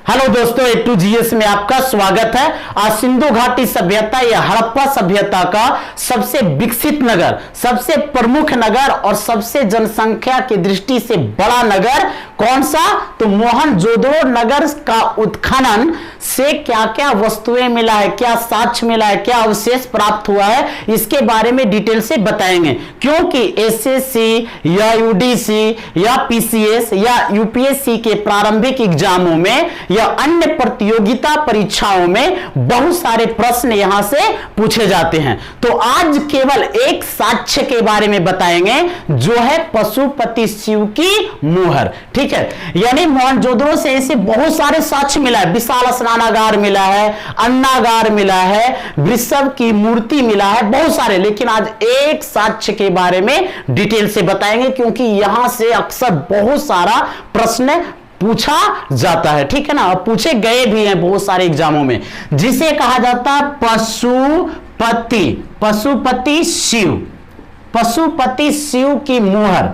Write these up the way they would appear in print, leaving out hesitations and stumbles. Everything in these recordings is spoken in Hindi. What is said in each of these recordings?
हेलो दोस्तों, A2GS में आपका स्वागत है। आज सिंधु घाटी सभ्यता या हड़प्पा सभ्यता का सबसे विकसित नगर, सबसे प्रमुख नगर और सबसे जनसंख्या की दृष्टि से बड़ा नगर कौन सा? तो मोहनजोदड़ो नगर का उत्खनन से क्या क्या वस्तुएं मिला है, क्या साक्ष्य मिला है, क्या अवशेष प्राप्त हुआ है, इसके बारे में डिटेल से बताएंगे। क्योंकि SSC या UDC या PCS या UPSC के प्रारंभिक एग्जामों में या अन्य प्रतियोगिता परीक्षाओं में बहुत सारे प्रश्न यहां से पूछे जाते हैं। तो आज केवल एक साक्ष्य के बारे में बताएंगे, जो है पशुपति शिव की मुहर। ठीक है, यानी मोहनजोदड़ो से ऐसे बहुत सारे साक्ष्य मिला है। विशाल स्नानागार मिला है, अन्नागार मिला है, वृषभ की मूर्ति मिला है, बहुत सारे। लेकिन आज एक साक्ष्य के बारे में डिटेल से बताएंगे, क्योंकि यहां से अक्सर बहुत सारा प्रश्न पूछा जाता है। ठीक है ना, और पूछे गए भी हैं बहुत सारे एग्जामों में, जिसे कहा जाता है पशुपति शिव की मुहर।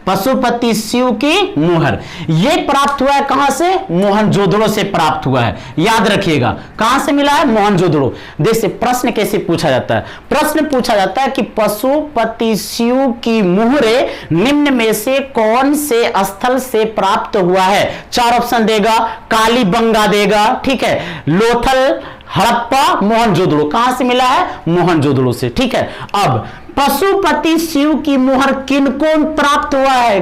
पशुपति शिव की मुहर यह प्राप्त हुआ है कहां से? मोहनजोदड़ो से प्राप्त हुआ है। याद रखिएगा, कहां से मिला है? मोहनजोदड़ो। देखिए प्रश्न कैसे पूछा जाता है। प्रश्न पूछा जाता है कि पशुपति शिव की मुहरे निम्न में से कौन से स्थल से प्राप्त हुआ है? चार ऑप्शन देगा, कालीबंगा देगा, ठीक है, लोथल, हड़प्पा, मोहनजोदड़ो। कहां से मिला है? मोहनजोदड़ो से। ठीक है, अब पशुपति शिव की मुहर किनको प्राप्त हुआ है,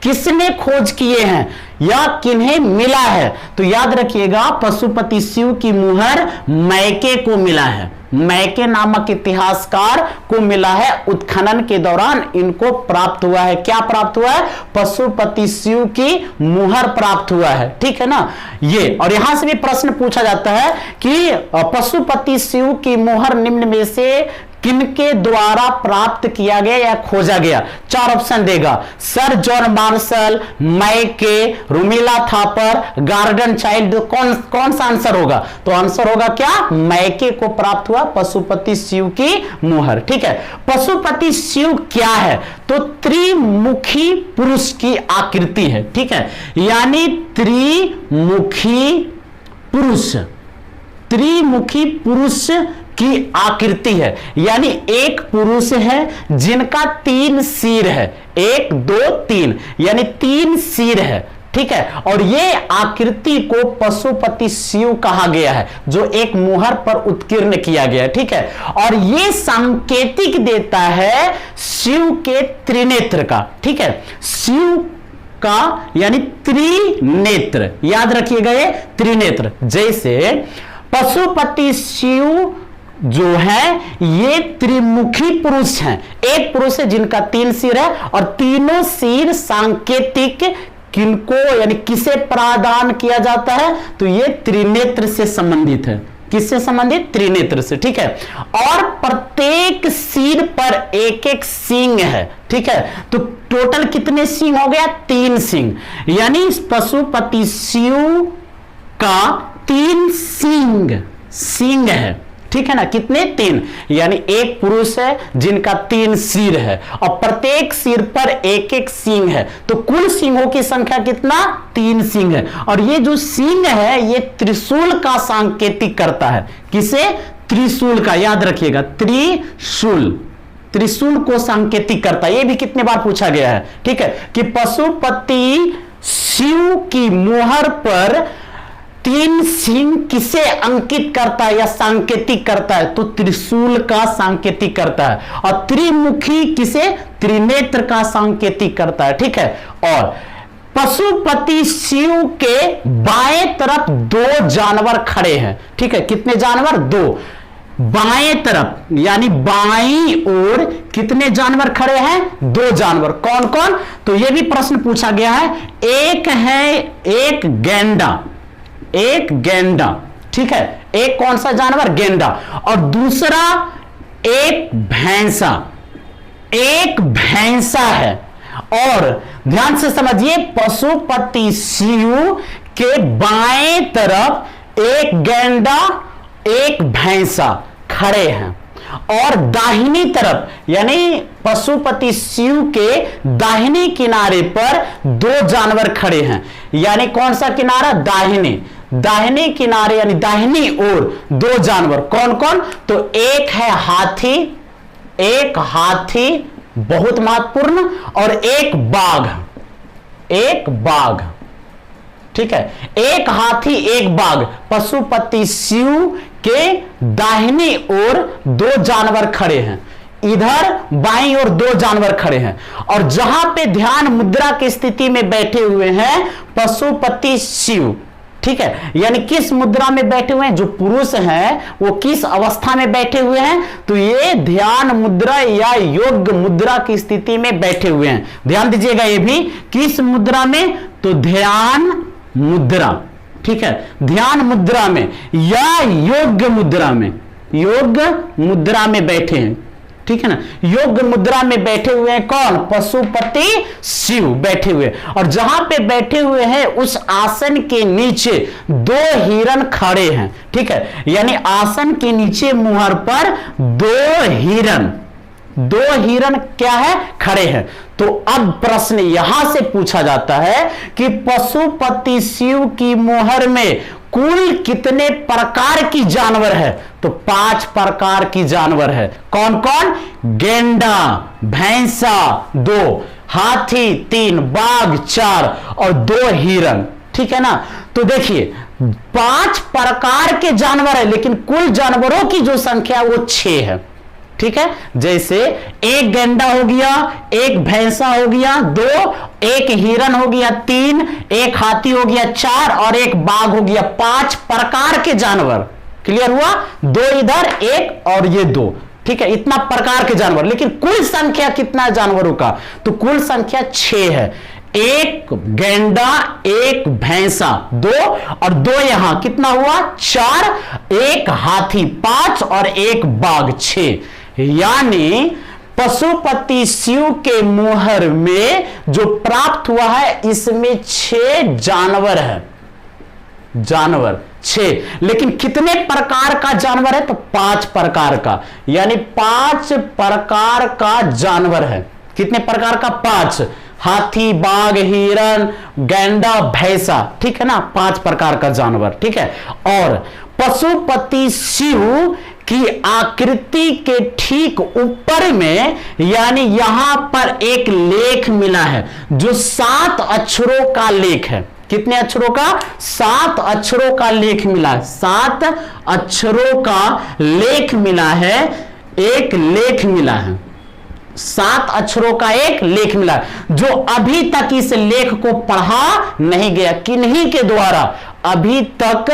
किसने खोज किए हैं या किन्हें मिला है? तो याद रखिएगा, पशुपति शिव की मुहर मैके को मिला है। मैके नामक इतिहासकार को मिला है। उत्खनन के दौरान इनको प्राप्त हुआ है। क्या प्राप्त हुआ है? पशुपति शिव की मुहर प्राप्त हुआ है। ठीक है ना, ये। और यहां से भी प्रश्न पूछा जाता है कि पशुपति शिव की मुहर निम्न में से किनके द्वारा प्राप्त किया गया या खोजा गया? चार ऑप्शन देगा, सर जॉन मार्शल, मैके, रुमिला थापर, गार्डन चाइल्ड। कौन सा आंसर होगा? तो आंसर होगा क्या? मैके को प्राप्त हुआ पशुपति शिव की मुहर। ठीक है, पशुपति शिव क्या है? तो त्रिमुखी पुरुष की आकृति है। ठीक है, यानी त्रिमुखी पुरुष की आकृति है। यानी एक पुरुष है जिनका 3 सिर है, 1 2 3, यानी 3 सिर है। ठीक है, और ये आकृति को पशुपति शिव कहा गया है, जो एक मुहर पर उत्कीर्ण किया गया है। ठीक है, और ये सांकेतिक देता है शिव के त्रिनेत्र का। ठीक है, शिव का यानी त्रिनेत्र। याद रखिएगा, ये त्रिनेत्र। जैसे पशुपति शिव जो है ये त्रिमुखी पुरुष हैं। एक पुरुष है जिनका 3 सिर है, और तीनों सिर सांकेतिक किनको यानी किसे प्रदान किया जाता है? तो ये त्रिनेत्र से संबंधित है। किससे संबंधित? त्रिनेत्र से। ठीक है, और प्रत्येक सिर पर एक एक सींग है। ठीक है, तो टोटल कितने सींग हो गया? 3 सींग। यानी पशुपति शिव का 3 सींग है। ठीक है ना, कितने? 3। यानी एक पुरुष है जिनका 3 सिर है, और प्रत्येक सिर पर एक एक सींग है। तो कुल सींगों की संख्या कितना? 3 सींग है। और ये जो सींग है ये त्रिशूल का सांकेतिक करता है। किसे? त्रिशूल का। याद रखिएगा, त्रिशूल को सांकेतिक करता है। ये भी कितने बार पूछा गया है। ठीक है, कि पशुपति शिव की मुहर पर 3 सिंह किसे अंकित करता है या सांकेतिक करता है? तो त्रिशूल का सांकेतिक करता है। और त्रिमुखी किसे? त्रिनेत्र का सांकेतिक करता है। ठीक है, और पशुपति शिव के बाएं तरफ 2 जानवर खड़े हैं। ठीक है, कितने जानवर? 2। बाएं तरफ यानी बाईं ओर कितने जानवर खड़े हैं? 2 जानवर। कौन कौन? तो यह भी प्रश्न पूछा गया है। एक गेंडा। ठीक है, एक कौन सा जानवर? गेंडा। और दूसरा एक भैंसा है। और ध्यान से समझिए, पशुपति शिव के बाएं तरफ एक गेंडा, एक भैंसा खड़े हैं। और दाहिनी तरफ यानी पशुपति शिव के दाहिने किनारे पर दो जानवर खड़े हैं। यानी कौन सा किनारा? दाहिने किनारे यानी दाहिनी ओर दो जानवर। कौन कौन? तो एक है हाथी बहुत महत्वपूर्ण, और एक बाघ। ठीक है, एक हाथी एक बाघ। पशुपति शिव के दाहिनी ओर दो जानवर खड़े हैं, इधर बाईं ओर दो जानवर खड़े हैं, और जहां पे ध्यान मुद्रा की स्थिति में बैठे हुए हैं पशुपति शिव। ठीक है, यानी किस मुद्रा में बैठे हुए हैं? जो पुरुष हैं वो किस अवस्था में बैठे हुए हैं? तो ये ध्यान मुद्रा या योग मुद्रा की स्थिति में बैठे हुए हैं। ध्यान दीजिएगा, ये भी किस मुद्रा में? तो ध्यान मुद्रा। ठीक है, ध्यान मुद्रा में या योग मुद्रा में बैठे हैं। ठीक है ना, योग मुद्रा में बैठे हुए हैं कौन? पशुपति शिव बैठे हुए। और जहां पे बैठे हुए हैं उस आसन के नीचे दो हिरण खड़े हैं। ठीक है, यानी आसन के नीचे मुहर पर दो हिरण क्या है? खड़े हैं। तो अब प्रश्न यहां से पूछा जाता है कि पशुपति शिव की मुहर में कुल कितने प्रकार की जानवर है? तो 5 प्रकार की जानवर है। कौन कौन? गेंडा, भैंसा 2, हाथी 3, बाघ 4 और 2 हिरण। ठीक है ना, तो देखिए 5 प्रकार के जानवर है, लेकिन कुल जानवरों की जो संख्या वो 6 है। ठीक है, जैसे एक गेंडा हो गया, एक भैंसा हो गया 2, एक हिरण हो गया 3, एक हाथी हो गया 4 और एक बाघ हो गया 5 प्रकार के जानवर। क्लियर हुआ? 2 इधर, 1 और ये 2। ठीक है, इतना प्रकार के जानवर, लेकिन कुल संख्या कितना है जानवरों का? तो कुल संख्या 6 है। एक गेंडा, एक भैंसा 2 और 2 यहां कितना हुआ? 4, एक हाथी 5 और एक बाघ 6। यानी पशुपति शिव के मुहर में जो प्राप्त हुआ है इसमें 6 जानवर है। जानवर 6, लेकिन कितने प्रकार का जानवर है? तो 5 प्रकार का, यानी 5 प्रकार का जानवर है। कितने प्रकार का? 5। हाथी, बाघ, हिरण, गैंडा, भैंसा। ठीक है ना, 5 प्रकार का जानवर। ठीक है, और पशुपति शिव की आकृति के ठीक ऊपर में यानी यहां पर एक लेख मिला है जो 7 अक्षरों का लेख है। कितने अक्षरों का? 7 अक्षरों का लेख मिला है। 7 अक्षरों का लेख मिला है, एक लेख मिला है। 7 अक्षरों का एक लेख मिला है, जो अभी तक इस लेख को पढ़ा नहीं गया। किन्हीं के द्वारा अभी तक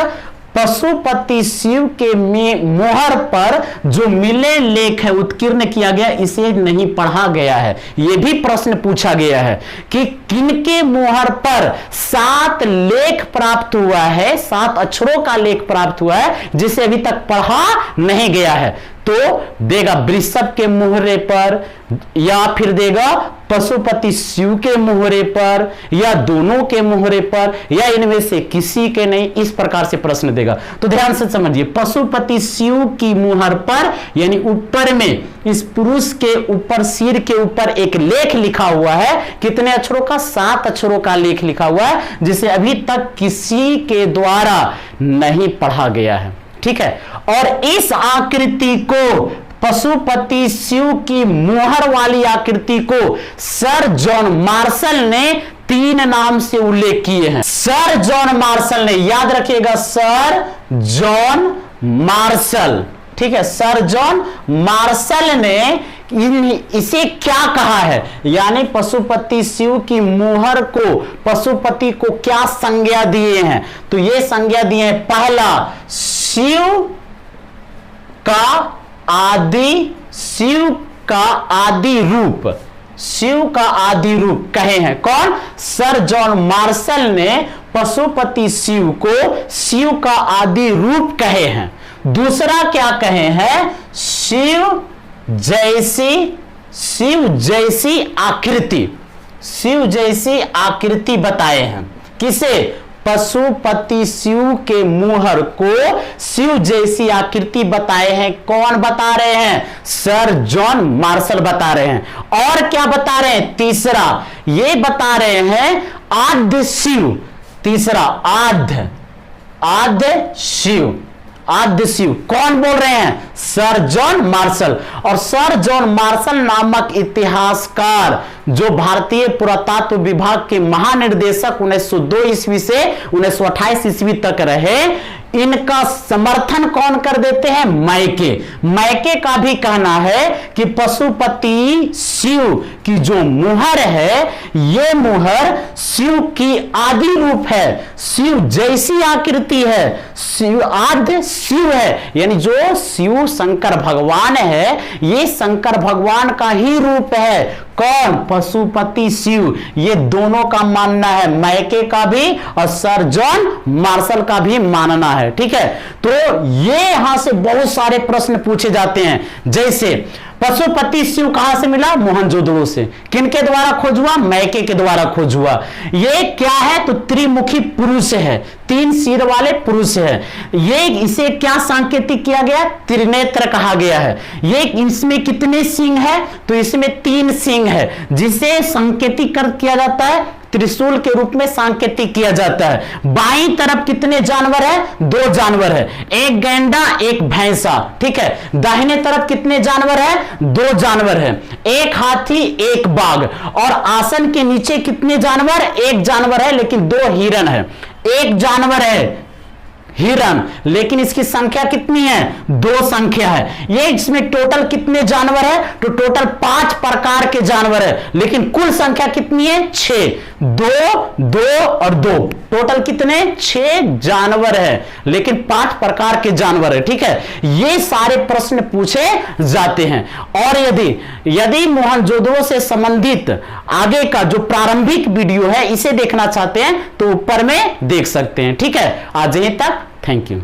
पशुपति शिव के मोहर पर जो मिले लेख है उत्कीर्ण किया गया, इसे नहीं पढ़ा गया है। यह भी प्रश्न पूछा गया है कि किनके मोहर पर 7 लेख प्राप्त हुआ है, 7 अक्षरों का लेख प्राप्त हुआ है जिसे अभी तक पढ़ा नहीं गया है। तो देगा वृषभ के मोहरे पर, या फिर देगा पशुपति शिव के मोहरे पर, या दोनों के मोहरे पर, या इनमें से किसी के नहीं। इस प्रकार से प्रश्न देगा। तो ध्यान से समझिए, पशुपति शिव की मोहर पर यानी ऊपर में इस पुरुष के ऊपर, सिर के ऊपर एक लेख लिखा हुआ है। कितने अक्षरों का? 7 अक्षरों का लेख लिखा हुआ है, जिसे अभी तक किसी के द्वारा नहीं पढ़ा गया है। ठीक है, और इस आकृति को, पशुपति शिव की मोहर वाली आकृति को सर जॉन मार्शल ने 3 नाम से उल्लेख किए हैं। सर जॉन मार्शल ने, याद रखिएगा, सर जॉन मार्शल। ठीक है, सर जॉन मार्शल ने इसे क्या कहा है? यानी पशुपति शिव की मोहर को, पशुपति को क्या संज्ञा दिए हैं? तो ये संज्ञा दिए हैं, पहला शिव का आदि रूप, शिव का आदि रूप कहे हैं। कौन? सर जॉन मार्शल ने पशुपति शिव को शिव का आदि रूप कहे हैं। दूसरा क्या कहे हैं? शिव जैसी आकृति बताए हैं। किसे? पशुपति शिव के मुहर को शिव जैसी आकृति बताए हैं। कौन बता रहे हैं? सर जॉन मार्शल बता रहे हैं। और क्या बता रहे हैं? तीसरा ये बता रहे हैं आद्य शिव। तीसरा आद्य शिव। आद्य शिव कौन बोल रहे हैं? Sir John Marshall. और सर जॉन मार्शल नामक इतिहासकार जो भारतीय पुरातत्व विभाग के महानिर्देशक 1902 ईस्वी से 1928 ईस्वी तक रहे, इनका समर्थन कौन कर देते हैं? मैके। मैके का भी कहना है कि पशुपति शिव की जो मुहर है, ये मुहर शिव की आदि रूप है, शिव जैसी आकृति है, शिव आद्य शिव है। यानी जो शिव शंकर भगवान है, ये शंकर भगवान का ही रूप है। कौन? पशुपति शिव। ये दोनों का मानना है, मैके का भी और सर जॉन मार्शल का भी मानना है। ठीक है, तो ये यहां से बहुत सारे प्रश्न पूछे जाते हैं। जैसे पशुपति शिव कहां से मिला? मोहनजोदड़ो से। किनके द्वारा खोज हुआ? मैके के द्वारा खोज हुआ। ये क्या है? तो त्रिमुखी पुरुष है, 3 सिर वाले पुरुष है। ये इसे क्या सांकेतिक किया गया? त्रिनेत्र कहा गया है। ये इसमें कितने सिंह है? तो इसमें 3 सिंह है, जिसे सांकेतिक किया जाता है, त्रिशूल के रूप में सांकेतिक किया जाता है। बाईं तरफ कितने जानवर है? 2 जानवर है, एक गैंडा एक भैंसा। ठीक है, दाहिने तरफ कितने जानवर है? 2 जानवर है, एक हाथी एक बाघ। और आसन के नीचे कितने जानवर? 1 जानवर है, लेकिन 2 हिरण है। 1 जानवर है हिरण, लेकिन इसकी संख्या कितनी है? 2 संख्या है। ये इसमें टोटल कितने जानवर है? तो टोटल 5 प्रकार के जानवर है, लेकिन कुल संख्या कितनी है? 6। 2 और 2 टोटल कितने? 6 जानवर है, लेकिन 5 प्रकार के जानवर है। ठीक है, ये सारे प्रश्न पूछे जाते हैं। और यदि मोहनजोदड़ो से संबंधित आगे का जो प्रारंभिक वीडियो है, इसे देखना चाहते हैं तो ऊपर में देख सकते हैं। ठीक है, आज यहीं तक। Thank you.